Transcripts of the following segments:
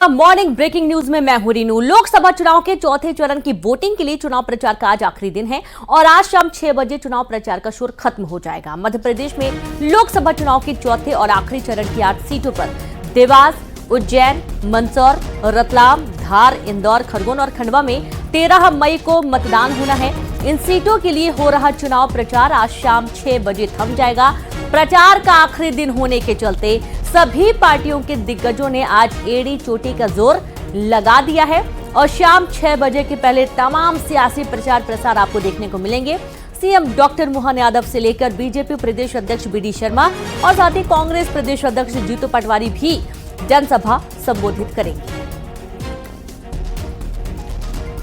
Morning breaking news में मैं हूं रीनू। लोकसभा चुनाव के चौथे चरण की वोटिंग के लिए चुनाव प्रचार का आज आखिरी दिन है और आज शाम 6 बजे चुनाव प्रचार का शोर खत्म हो जाएगा। मध्य प्रदेश में लोकसभा चुनाव के चौथे और आखिरी चरण की 8 सीटों पर देवास, उज्जैन, मंदसौर, रतलाम, धार, इंदौर, खरगोन और खंडवा में 13 मई को मतदान होना है। इन सीटों के लिए हो रहा चुनाव प्रचार आज शाम 6 बजे थम जाएगा। प्रचार का आखिरी दिन होने के चलते सभी पार्टियों के दिग्गजों ने आज एड़ी चोटी का जोर लगा दिया है और शाम 6 बजे के पहले तमाम सियासी प्रचार प्रसार आपको देखने को मिलेंगे। सीएम डॉक्टर मोहन यादव से लेकर बीजेपी प्रदेश अध्यक्ष बीडी शर्मा और साथ ही कांग्रेस प्रदेश अध्यक्ष जीतू पटवारी भी जनसभा संबोधित करेंगे।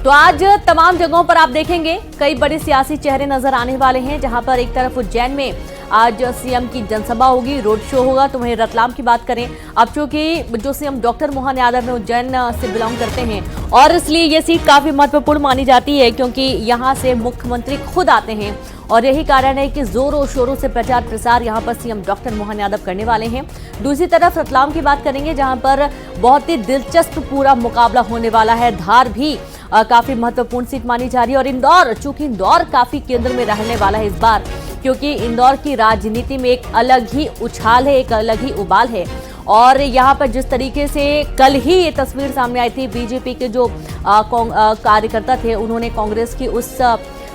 तो आज तमाम जगहों पर आप देखेंगे कई बड़े सियासी चेहरे नजर आने वाले हैं, जहां पर एक तरफ उज्जैन में आज सीएम की जनसभा होगी, रोड शो होगा। तो वहीं रतलाम की बात करें, अब चूंकि जो सीएम डॉक्टर मोहन यादव में उज्जैन से बिलोंग करते हैं और इसलिए ये सीट काफी महत्वपूर्ण मानी जाती है क्योंकि यहां से मुख्यमंत्री खुद आते हैं और यही कारण है कि जोरों शोरों से प्रचार प्रसार यहां पर सीएम डॉक्टर मोहन यादव करने वाले हैं। दूसरी तरफ रतलाम की बात करेंगे, जहां पर बहुत ही दिलचस्प पूरा मुकाबला होने वाला है। धार भी काफी महत्वपूर्ण सीट मानी जा रही है और इंदौर, चूंकि इंदौर काफी केंद्र में रहने वाला है इस बार, क्योंकि इंदौर की राजनीति में एक अलग ही उछाल है, एक अलग ही उबाल है। और यहाँ पर जिस तरीके से कल ही ये तस्वीर सामने आई थी, बीजेपी के जो कार्यकर्ता थे उन्होंने कांग्रेस की उस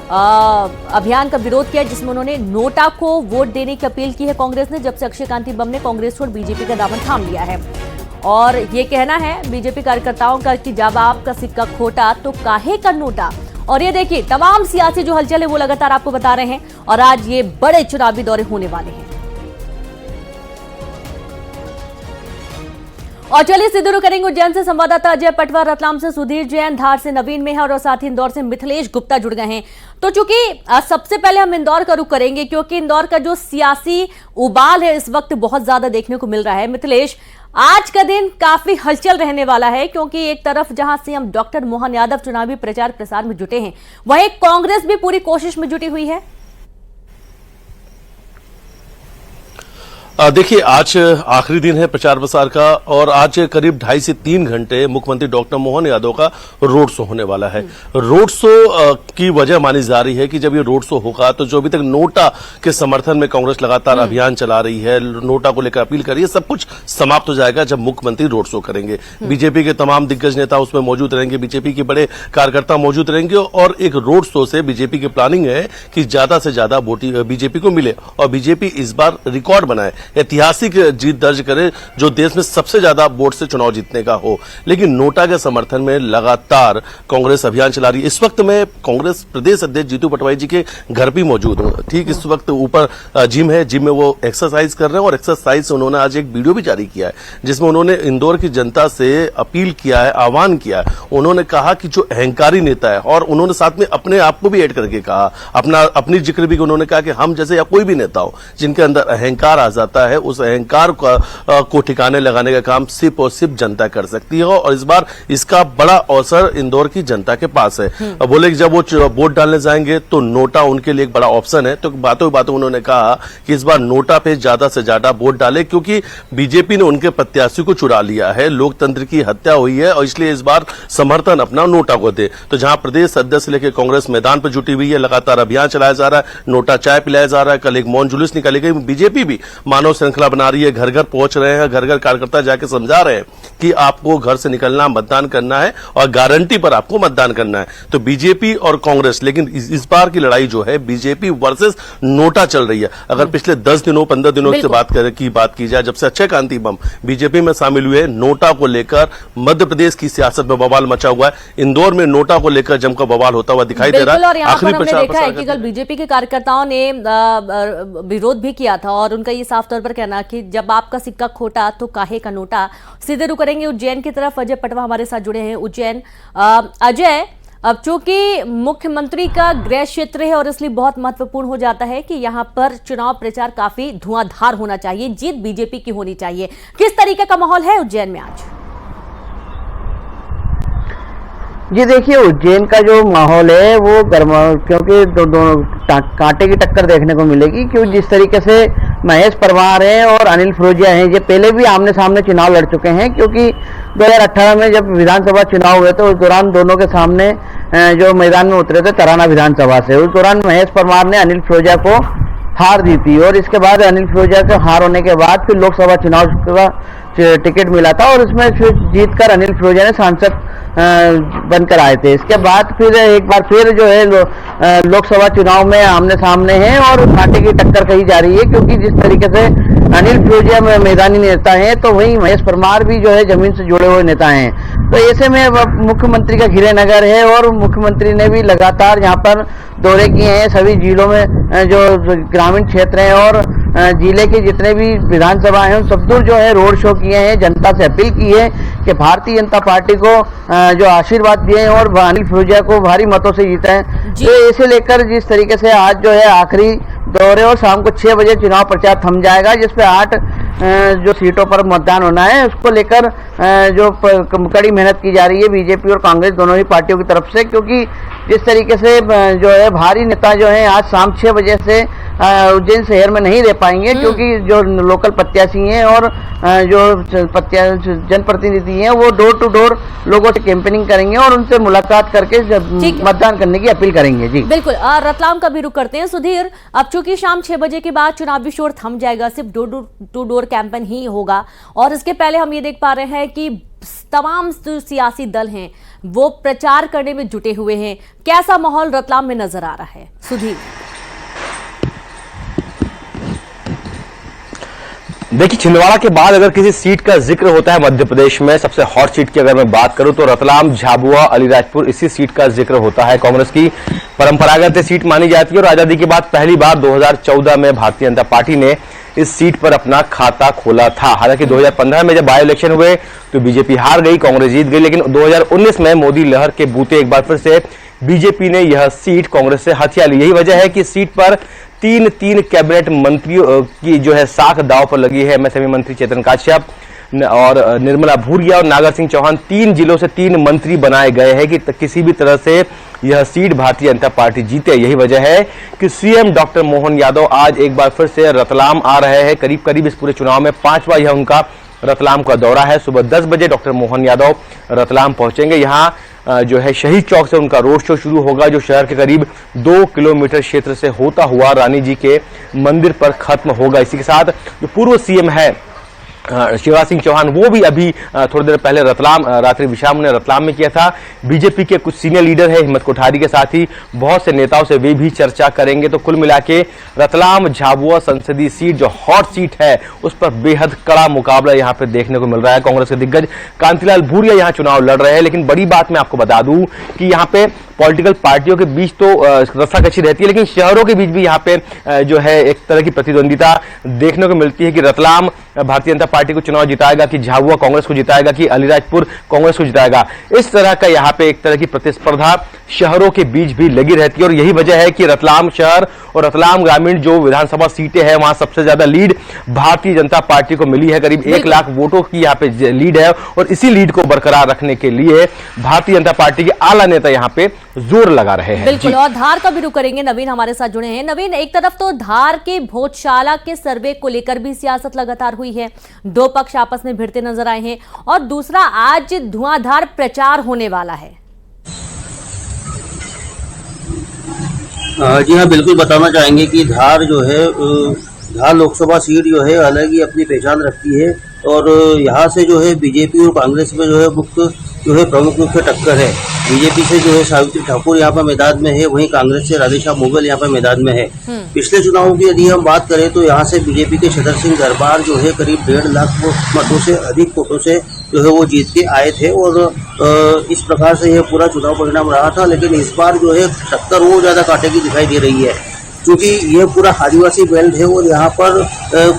अभियान का विरोध किया जिसमें उन्होंने नोटा को वोट देने की अपील की है कांग्रेस ने, जब से अक्षय कांति बम ने कांग्रेस छोड़ बीजेपी का दामन थाम लिया है। और ये कहना है बीजेपी कार्यकर्ताओं का कि जब आपका सिक्का खोटा तो काहे का नोटा। और ये देखिए तमाम सियासी जो हलचल है वो लगातार आपको बता रहे हैं और आज ये बड़े चुनावी दौरे होने वाले हैं। और चलिए सीधे रुक करेंगे उज्जैन से संवाददाता अजय पटवा, रतलाम से सुधीर जैन, धार से नवीन मेहर और साथ ही इंदौर से मिथिलेश गुप्ता जुड़ गए हैं। तो चूंकि सबसे पहले हम इंदौर का रुख करेंगे क्योंकि इंदौर का जो सियासी उबाल है इस वक्त बहुत ज्यादा देखने को मिल रहा है। मिथिलेश, आज का दिन काफी हलचल रहने वाला है क्योंकि एक तरफ जहां सीएम डॉक्टर मोहन यादव चुनावी प्रचार प्रसार में जुटे हैं, वहीं कांग्रेस भी पूरी कोशिश में जुटी हुई है। देखिए, आज आखिरी दिन है प्रचार प्रसार का और आज करीब 2.5 से 3 घंटे मुख्यमंत्री डॉक्टर मोहन यादव का रोड शो होने वाला है। रोड शो की वजह मानी जा रही है कि जब ये रोड शो होगा तो जो अभी तक नोटा के समर्थन में कांग्रेस लगातार अभियान चला रही है, नोटा को लेकर अपील कर रही है, सब कुछ समाप्त हो जाएगा जब मुख्यमंत्री रोड शो करेंगे। बीजेपी के तमाम दिग्गज नेता उसमें मौजूद रहेंगे, बीजेपी के बड़े कार्यकर्ता मौजूद रहेंगे और एक रोड शो से बीजेपी की प्लानिंग है कि ज्यादा से ज्यादा वोट बीजेपी को मिले और बीजेपी इस बार रिकॉर्ड बनाए, ऐतिहासिक जीत दर्ज करे, जो देश में सबसे ज्यादा वोट से चुनाव जीतने का हो। लेकिन नोटा के समर्थन में लगातार कांग्रेस अभियान चला रही है। इस वक्त मैं कांग्रेस प्रदेश अध्यक्ष जीतू पटवारी जी के घर भी मौजूद हूं। ठीक इस वक्त ऊपर जिम है, जिम में वो एक्सरसाइज कर रहे हैं और एक्सरसाइज से उन्होंने आज एक वीडियो भी जारी किया है जिसमें उन्होंने इंदौर की जनता से अपील किया है, आह्वान किया है। उन्होंने कहा कि जो अहंकारी नेता है, और उन्होंने साथ में अपने आप को भी ऐड करके कहा, अपनी जिक्र भी उन्होंने कहा कि हम जैसे या कोई भी नेता हो जिनके अंदर अहंकार आ जाता है, उस अहंकार को ठिकाने लगाने का काम सिर्फ और सिर्फ जनता कर सकती है और इस बार इसका बड़ा अवसर इंदौर की जनता के पास है। बोले कि जब वो वोट डालने जाएंगे तो नोटा उनके लिए एक बड़ा ऑप्शन है। तो बातों बातों उन्होंने कहा कि इस बार नोटा पे ज्यादा से ज्यादा वोट डाले क्योंकि बीजेपी ने उनके प्रत्याशी को चुरा लिया है, लोकतंत्र की हत्या हुई है और इसलिए इस बार समर्थन अपना नोटा को दे। तो जहां प्रदेश अध्यक्ष से लेकर कांग्रेस मैदान पर जुटी हुई है, लगातार अभियान चलाया जा रहा है, नोटा चाय पिलाया जा रहा है। कल एक मौन जुलूस निकाली गई, बीजेपी भी मानव श्रृंखला बना रही है, घर घर पहुंच रहे हैं, घर घर कार्यकर्ता जाके समझा रहे हैं कि आपको घर से निकलना, मतदान करना है और गारंटी पर आपको मतदान करना है। तो बीजेपी और कांग्रेस, लेकिन इस बार की लड़ाई जो है बीजेपी वर्सेस नोटा चल रही है। अगर पिछले 10 दिनों 15 दिनों से बात की जाए, जब से अक्षय कांति बम बीजेपी में शामिल हुए, नोटा को लेकर मध्य प्रदेश की सियासत में बवाल मचा हुआ है। इंदौर में नोटा को लेकर जमकर बवाल होता हुआ दिखाई दे रहा है। आखिरी प्रचार देखा है कि कल बीजेपी के कार्यकर्ताओं ने विरोध भी किया था और उनका ये साफ तौर पर कहना कि जब आपका सिक्का खोटा तो काहे का नोटा। सीधे रुक करेंगे उज्जैन की तरफ, अजय पटवा हमारे साथ जुड़े हैं उज्जैन। अजय, अब चूंकि मुख्यमंत्री का गृह क्षेत्र है और इसलिए बहुत महत्वपूर्ण हो जाता है कि यहां पर चुनाव प्रचार काफी धुआंधार होना चाहिए, जीत बीजेपी की होनी चाहिए। किस तरीके का माहौल है उज्जैन में आज? जी देखिए, उज्जैन का जो माहौल है वो गर्मा, क्योंकि दोनों कांटे की टक्कर देखने को मिलेगी। क्यों जिस तरीके से महेश परमार हैं और अनिल फिरोजिया हैं। ये पहले भी आमने सामने चुनाव लड़ चुके हैं, क्योंकि 2018 में जब विधानसभा चुनाव हुए थे उस दौरान दोनों के सामने जो मैदान में उतरे थे तराना विधानसभा से, उस दौरान महेश परमार ने अनिल फिरोजिया को हार दी थी और इसके बाद अनिल फिरोजिया को हार होने के बाद फिर लोकसभा चुनाव का टिकट मिला था और उसमें फिर जीतकर अनिल फिरोजिया ने सांसद बनकर आए थे। इसके बाद फिर एक बार फिर जो है लोकसभा चुनाव में आमने सामने हैं और घाटे की टक्कर कही जा रही है, क्योंकि जिस तरीके से अनिल फिरोजिया में मैदानी नेता हैं तो वहीं महेश परमार भी जो है जमीन से जुड़े हुए नेता हैं। तो ऐसे में मुख्यमंत्री का घिरे नगर है और मुख्यमंत्री ने भी लगातार यहाँ पर दौरे किए हैं सभी जिलों में, जो ग्रामीण क्षेत्र हैं और जिले के जितने भी विधानसभा हैं उन सब दूर जो है रोड शो किए हैं, जनता से अपील की है कि भारतीय जनता पार्टी को जो आशीर्वाद दिए हैं और अनिल फिरोजिया को भारी मतों से जीता है। तो इसे लेकर जिस तरीके से आज जो है आखिरी दौरे और शाम को 6 बजे चुनाव प्रचार थम जाएगा, जिसपे 8 जो सीटों पर मतदान होना है उसको लेकर जो कड़ी मेहनत की जा रही है बीजेपी और कांग्रेस दोनों ही पार्टियों की तरफ से, क्योंकि जिस तरीके से जो है भारी नेता जो है आज शाम 6 बजे से उज्जैन शहर में नहीं रह पाएंगे, क्योंकि जो लोकल प्रत्याशी हैं और जो जनप्रतिनिधि हैं वो डोर टू डोर लोगों से कैंपेनिंग करेंगे और उनसे मुलाकात करके मतदान करने की अपील करेंगे। जी बिल्कुल, रतलाम का भी रुख करते हैं सुधीर। अब चूंकि शाम 6 बजे के बाद चुनावी शोर थम जाएगा, सिर्फ डोर टू डोर कैंपेन ही होगा और इसके पहले हम ये देख पा रहे हैं कि तमाम जो सियासी दल हैं वो प्रचार करने में जुटे हुए हैं। कैसा माहौल रतलाम में नजर आ रहा है सुधीर? देखिए, छिंदवाड़ा के बाद अगर किसी सीट का जिक्र होता है मध्य प्रदेश में, सबसे हॉट सीट की अगर मैं बात करूं तो रतलाम, झाबुआ, अलीराजपुर इसी सीट का जिक्र होता है। कांग्रेस की परंपरागत सीट मानी जाती है और आजादी के बाद पहली बार 2014 में भारतीय जनता पार्टी ने इस सीट पर अपना खाता खोला था। हालांकि 2015 में जब बाई इलेक्शन हुए तो बीजेपी हार गई, कांग्रेस जीत गई, लेकिन 2019 में मोदी लहर के बूते एक बार फिर से बीजेपी ने यह सीट कांग्रेस से हथिया ली। यही वजह है कि सीट पर तीन कैबिनेट मंत्रियों की जो है साख दांव पर लगी है। एमएसएमई मंत्री चेतन काश्यप और निर्मला भूरिया और नागर सिंह चौहान 3 जिलों से 3 मंत्री बनाए गए हैं कि किसी भी तरह से यह सीट भारतीय जनता पार्टी जीते। यही वजह है कि सीएम डॉक्टर मोहन यादव आज एक बार फिर से रतलाम आ रहे हैं। करीब करीब इस पूरे चुनाव में 5वां यह उनका रतलाम का दौरा है। सुबह 10 बजे डॉक्टर मोहन यादव रतलाम पहुंचेंगे। यहाँ जो है शहीद चौक से उनका रोड शो शुरू होगा, जो शहर के करीब 2 किलोमीटर क्षेत्र से होता हुआ रानी जी के मंदिर पर खत्म होगा। इसी के साथ जो पूर्व सीएम है शिवराज सिंह चौहान, वो भी अभी थोड़ी देर पहले रतलाम रात्रि विश्राम ने रतलाम में किया था। बीजेपी के कुछ सीनियर लीडर है हिम्मत कोठारी के साथ ही बहुत से नेताओं से वे भी चर्चा करेंगे। तो कुल मिला के रतलाम झाबुआ संसदीय सीट जो हॉट सीट है उस पर बेहद कड़ा मुकाबला यहाँ पे देखने को मिल रहा है। कांग्रेस के दिग्गज कांतिलाल भूरिया यहाँ चुनाव लड़ रहे हैं, लेकिन बड़ी बात मैं आपको बता दूं कि यहाँ पे पॉलिटिकल पार्टियों के बीच तो रस्साकशी रहती है, लेकिन शहरों के बीच भी यहाँ पे जो है एक तरह की प्रतिद्वंदिता देखने को मिलती है कि रतलाम भारतीय जनता पार्टी को चुनाव जिताएगा, कि झाबुआ कांग्रेस को जिताएगा, कि अलीराजपुर कांग्रेस को जिताएगा। इस तरह का यहाँ पे एक तरह की प्रतिस्पर्धा शहरों के बीच भी लगी रहती है और यही वजह है कि रतलाम शहर और रतलाम ग्रामीण जो विधानसभा सीटें हैं वहां सबसे ज्यादा लीड भारतीय जनता पार्टी को मिली है। करीब 1 लाख वोटों की यहाँ पे लीड है और इसी लीड को बरकरार रखने के लिए भारतीय जनता पार्टी के आला नेता यहाँ पे जोर लगा रहे हैं। बिल्कुल, और धार का भी रुख करेंगे। नवीन हमारे साथ जुड़े हैं। नवीन, एक तरफ तो धार के भोजशाला के सर्वे को लेकर भी सियासत लगातार हुई है, 2 पक्ष आपस में भिड़ते नजर आए हैं, और दूसरा आज धुआंधार प्रचार होने वाला है। जी हाँ, बिल्कुल बताना चाहेंगे कि धार जो है धार लोकसभा सीट जो है अलग ही अपनी पहचान रखती है और यहाँ से जो है बीजेपी और कांग्रेस में जो है मुख्य जो है प्रमुख रूप से टक्कर है। बीजेपी से जो है सावित्री ठाकुर यहाँ पर मैदान में है, वहीं कांग्रेस से राधेश्याम मुगल यहाँ पर मैदान में है। पिछले चुनावों की यदि हम बात करें तो यहाँ से बीजेपी के छतर सिंह दरबार जो है करीब 1.5 लाख मतों से अधिक वोटों से जो है वो जीत के आए थे और इस प्रकार से यह पूरा चुनाव परिणाम रहा था। लेकिन इस बार जो है टक्कर वो ज्यादा कांटे की दिखाई दे रही है, क्योंकि यह पूरा आदिवासी बेल्ट है और यहाँ पर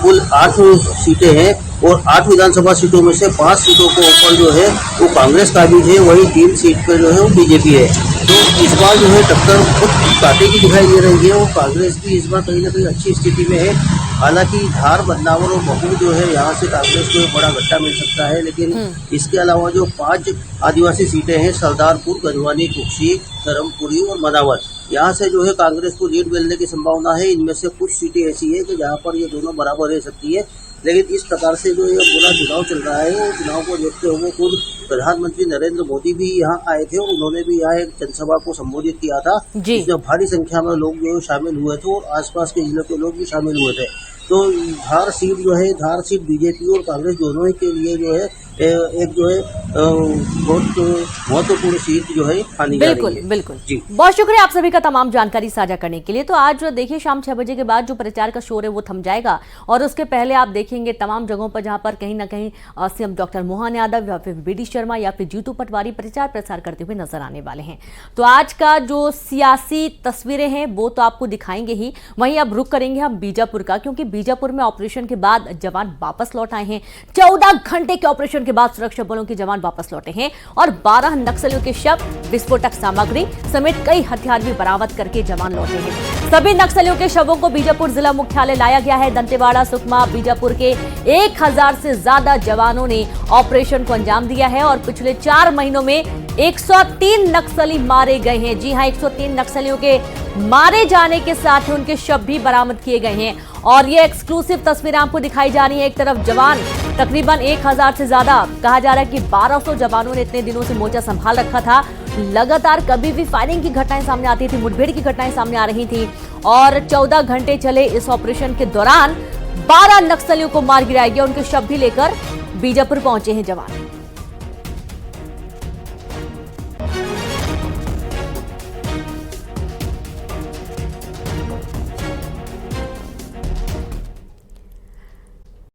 कुल 8 सीटें हैं और 8 विधानसभा सीटों में से 5 सीटों को ऊपर जो है वो कांग्रेस काबिज है, वही 3 सीट पर जो है वो बीजेपी है। तो इस बार जो है टक्कर खुद कांटे की दिखाई दे रही है और कांग्रेस भी इस बार कहीं ना कहीं अच्छी स्थिति में है। हालांकि धार, बदनावर और महू जो है यहाँ से कांग्रेस को एक बड़ा गट्टा मिल सकता है, लेकिन इसके अलावा जो 5 आदिवासी सीटें हैं सरदारपुर, गंजवानी, कुक्षी, धर्मपुरी और मनावर, यहाँ से जो है कांग्रेस को लीड मिलने की संभावना है। इनमें से कुछ सीटें ऐसी है कि जहाँ पर ये दोनों बराबर रह सकती है, लेकिन इस प्रकार से जो ये पूरा चुनाव चल रहा है, वो चुनाव को देखते हुए खुद प्रधानमंत्री नरेंद्र मोदी भी यहाँ आए थे और उन्होंने भी यहाँ एक जनसभा को संबोधित किया था, जिसमें भारी संख्या में लोग जो शामिल हुए थे और आसपास के जिलों के लोग भी शामिल हुए थे। तो धार सीट जो है, धार सीट बीजेपी और कांग्रेस दोनों के लिए जो है एक जो है बहुत महत्वपूर्ण सीट जो है मानी जा रही है। बिल्कुल जी, बहुत शुक्रिया आप सभी का तमाम जानकारी साझा करने के लिए। तो आज देखिए शाम 6 बजे के बाद जो प्रचार का शोर है वो थम जाएगा और उसके पहले आप देखेंगे तमाम जगहों पर जहां पर कहीं ना कहीं सीएम डॉक्टर मोहन यादव या फिर बीडी शर्मा या फिर जीतू पटवारी प्रचार प्रसार करते हुए नजर आने वाले हैं। तो आज का जो सियासी तस्वीरें हैं वो तो आपको दिखाएंगे ही। वहीं अब रुक करेंगे हम बीजापुर का, क्योंकि बीजापुर में ऑपरेशन के बाद जवान वापस लौट आए हैं। 14 घंटे के ऑपरेशन के बाद सुरक्षा बलों के जवान वापस लौटे हैं और 12 नक्सलियों के शव, विस्फोटक सामग्री समेत कई हथियार भी बरामद करके जवान लौटे हैं। सभी नक्सलियों के शवों को बीजापुर जिला मुख्यालय लाया गया है। दंतेवाड़ा, सुकमा, बीजापुर के 1000 से ज्यादा जवानों ने ऑपरेशन को अंजाम दिया है और पिछले 4 महीनों में 103 नक्सली मारे गए हैं। जी हां, 103 नक्सलियों के मारे जाने के साथ ही उनके शव भी बरामद किए गए हैं और ये एक्सक्लूसिव तस्वीरें आपको दिखाई जा रही है। एक तरफ जवान, तकरीबन 1000 से ज्यादा, कहा जा रहा है कि 1200 जवानों ने इतने दिनों से मोर्चा संभाल रखा था। लगातार कभी भी फायरिंग की घटनाएं सामने आती थी, मुठभेड़ की घटनाएं सामने आ रही थी और 14 घंटे चले इस ऑपरेशन के दौरान 12 नक्सलियों को मार गिराया गया। उनके शव भी लेकर बीजापुर पहुंचे हैं जवान।